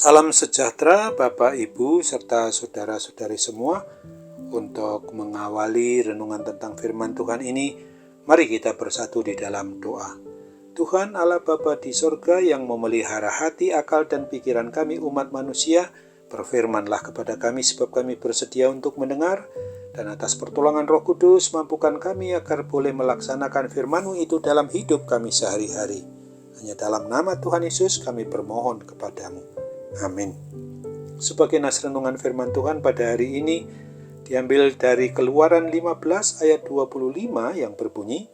Salam sejahtera Bapak, Ibu, serta saudara-saudari semua. Untuk mengawali renungan tentang firman Tuhan ini, mari kita bersatu di dalam doa. Tuhan Allah Bapa di sorga yang memelihara hati, akal, dan pikiran kami umat manusia, berfirmanlah kepada kami sebab kami bersedia untuk mendengar, dan atas pertolongan Roh Kudus mampukan kami agar boleh melaksanakan firman-Mu itu dalam hidup kami sehari-hari. Hanya dalam nama Tuhan Yesus kami bermohon kepadamu. Amin. Sebagai nas renungan firman Tuhan pada hari ini diambil dari Keluaran 15 ayat 25 yang berbunyi,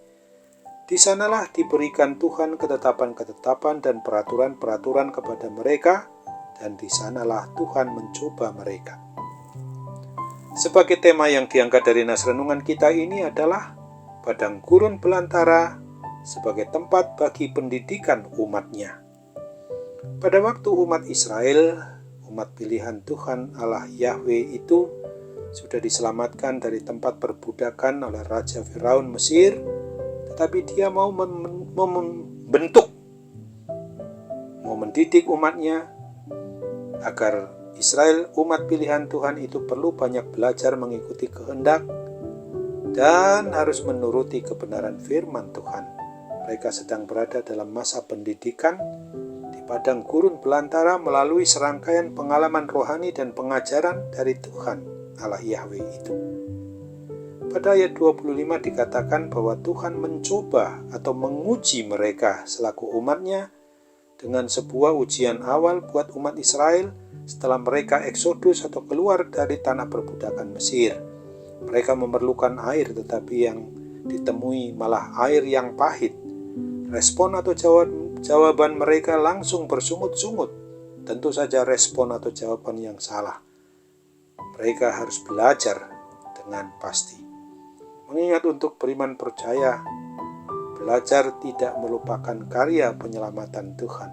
"Di sanalah diberikan Tuhan ketetapan-ketetapan dan peraturan-peraturan kepada mereka, dan di sanalah Tuhan mencoba mereka." Sebagai tema yang diangkat dari nas renungan kita ini adalah padang gurun belantara sebagai tempat bagi pendidikan umatnya. Pada waktu umat Israel, umat pilihan Tuhan Allah Yahweh itu sudah diselamatkan dari tempat perbudakan oleh Raja Firaun Mesir, tetapi dia mau mendidik umatnya agar Israel, umat pilihan Tuhan itu perlu banyak belajar mengikuti kehendak dan harus menuruti kebenaran firman Tuhan. Mereka sedang berada dalam masa pendidikan padang gurun belantara melalui serangkaian pengalaman rohani dan pengajaran dari Tuhan Allah Yahweh itu. Pada ayat 25 dikatakan bahwa Tuhan mencoba atau menguji mereka selaku umatnya dengan sebuah ujian awal buat umat Israel setelah mereka eksodus atau keluar dari tanah perbudakan Mesir. Mereka memerlukan air, tetapi yang ditemui malah air yang pahit. Respon atau jawaban mereka langsung bersungut-sungut. Tentu saja respon atau jawaban yang salah. Mereka harus belajar dengan pasti. Mengingat untuk beriman percaya, belajar tidak melupakan karya penyelamatan Tuhan.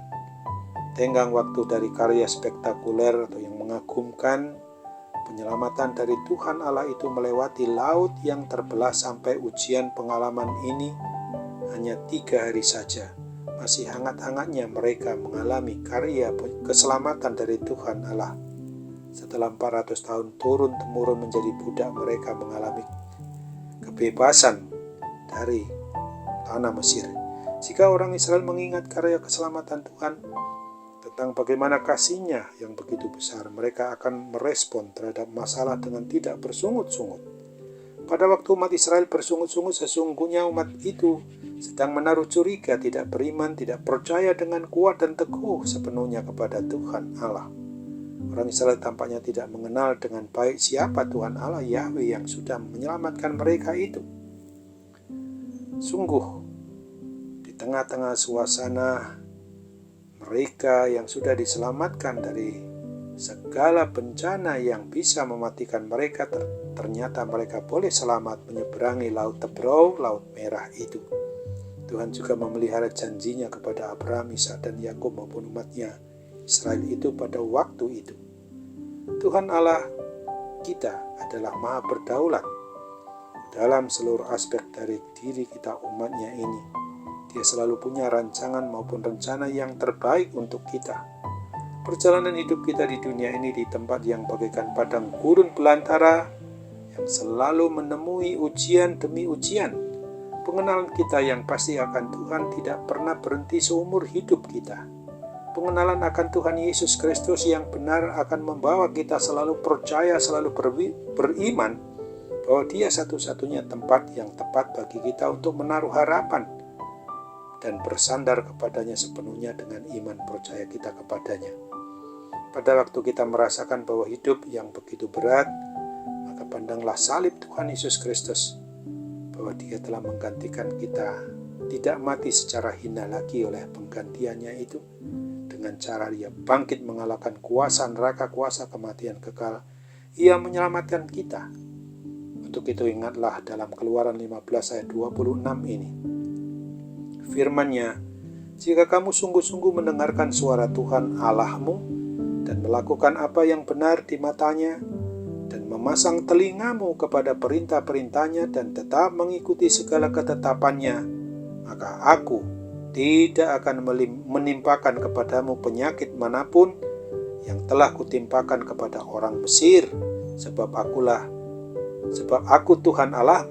Tenggang waktu dari karya spektakuler atau yang mengagumkan, penyelamatan dari Tuhan Allah itu melewati laut yang terbelah sampai ujian pengalaman ini hanya 3 hari saja. Masih hangat-hangatnya mereka mengalami karya keselamatan dari Tuhan Allah. Setelah 400 tahun turun-temurun menjadi budak, mereka mengalami kebebasan dari tanah Mesir. Jika orang Israel mengingat karya keselamatan Tuhan tentang bagaimana kasih-Nya yang begitu besar, mereka akan merespon terhadap masalah dengan tidak bersungut-sungut. Pada waktu umat Israel bersungut-sungut, sesungguhnya umat itu sedang menaruh curiga, tidak beriman, tidak percaya dengan kuat dan teguh sepenuhnya kepada Tuhan Allah. Orang Israel tampaknya tidak mengenal dengan baik siapa Tuhan Allah Yahweh yang sudah menyelamatkan mereka itu. Sungguh, di tengah-tengah suasana mereka yang sudah diselamatkan dari segala bencana yang bisa mematikan mereka, ternyata mereka boleh selamat menyeberangi Laut Tebrau, Laut Merah itu. Tuhan juga memelihara janjinya kepada Abraham, Ishak, dan Yakub maupun umatnya Israel itu pada waktu itu. Tuhan Allah kita adalah Maha Berdaulat dalam seluruh aspek dari diri kita umatnya ini. Dia selalu punya rancangan maupun rencana yang terbaik untuk kita. Perjalanan hidup kita di dunia ini di tempat yang bagaikan padang gurun belantara yang selalu menemui ujian demi ujian. Pengenalan kita yang pasti akan Tuhan tidak pernah berhenti seumur hidup kita. Pengenalan akan Tuhan Yesus Kristus yang benar akan membawa kita selalu percaya, selalu beriman bahwa Dia satu-satunya tempat yang tepat bagi kita untuk menaruh harapan dan bersandar kepadanya sepenuhnya dengan iman percaya kita kepadanya. Pada waktu kita merasakan bahwa hidup yang begitu berat, maka pandanglah salib Tuhan Yesus Kristus, bahwa Dia telah menggantikan kita, tidak mati secara hina lagi oleh penggantiannya itu, dengan cara Dia bangkit mengalahkan kuasa neraka, kuasa kematian kekal. Ia menyelamatkan kita. Untuk itu ingatlah dalam Keluaran 15 ayat 26 ini. Firman-Nya, "Jika kamu sungguh-sungguh mendengarkan suara Tuhan Allahmu dan melakukan apa yang benar di matanya, dan memasang telingamu kepada perintah-perintahnya dan tetap mengikuti segala ketetapannya, maka Aku tidak akan menimpakan kepadamu penyakit manapun yang telah kutimpakan kepada orang Mesir, sebab aku Tuhan Allah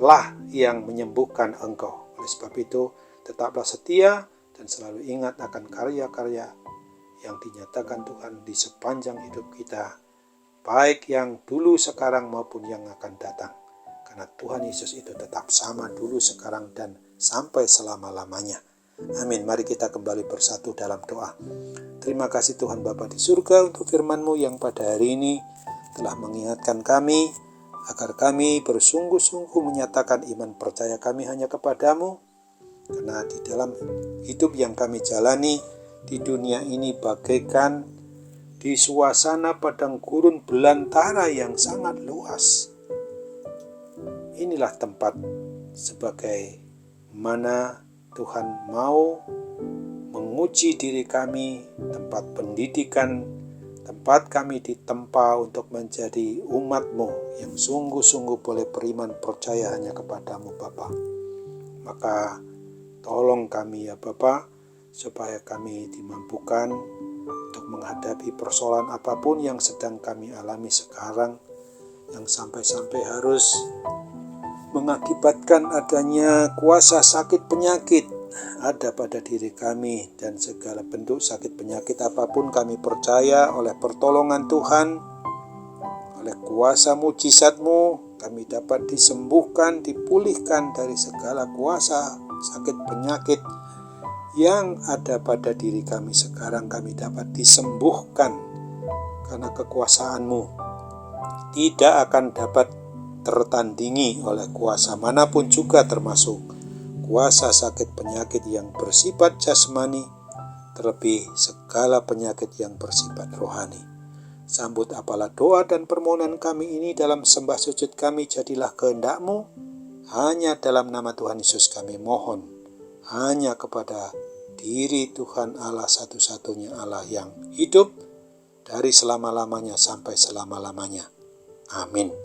lah yang menyembuhkan engkau. Oleh sebab itu, tetaplah setia dan selalu ingat akan karya-karya yang dinyatakan Tuhan di sepanjang hidup kita, baik yang dulu, sekarang maupun yang akan datang. Karena Tuhan Yesus itu tetap sama dulu, sekarang, dan sampai selama-lamanya. Amin. Mari kita kembali bersatu dalam doa. Terima kasih Tuhan Bapa di surga untuk firman-Mu yang pada hari ini telah mengingatkan kami agar kami bersungguh-sungguh menyatakan iman percaya kami hanya kepadamu. Karena di dalam hidup yang kami jalani di dunia ini bagaikan di suasana padang gurun belantara yang sangat luas. Inilah tempat sebagai mana Tuhan mau menguji diri kami, tempat pendidikan, tempat kami ditempa untuk menjadi umat-Mu yang sungguh-sungguh boleh beriman percaya hanya kepadamu Bapa. Maka tolong kami ya Bapa, supaya kami dimampukan untuk menghadapi persoalan apapun yang sedang kami alami sekarang, yang sampai-sampai harus mengakibatkan adanya kuasa sakit penyakit ada pada diri kami, dan segala bentuk sakit penyakit apapun kami percaya oleh pertolongan Tuhan, oleh kuasa mujizat-Mu kami dapat disembuhkan, dipulihkan dari segala kuasa sakit penyakit yang ada pada diri kami sekarang. Kami dapat disembuhkan karena kekuasaan-Mu tidak akan dapat tertandingi oleh kuasa manapun juga, termasuk kuasa sakit penyakit yang bersifat jasmani, terlebih segala penyakit yang bersifat rohani. Sambut apalah doa dan permohonan kami ini dalam sembah sujud kami, jadilah kehendak-Mu. Hanya dalam nama Tuhan Yesus kami mohon, hanya kepada diri Tuhan Allah satu-satunya Allah yang hidup dari selama-lamanya sampai selama-lamanya. Amin.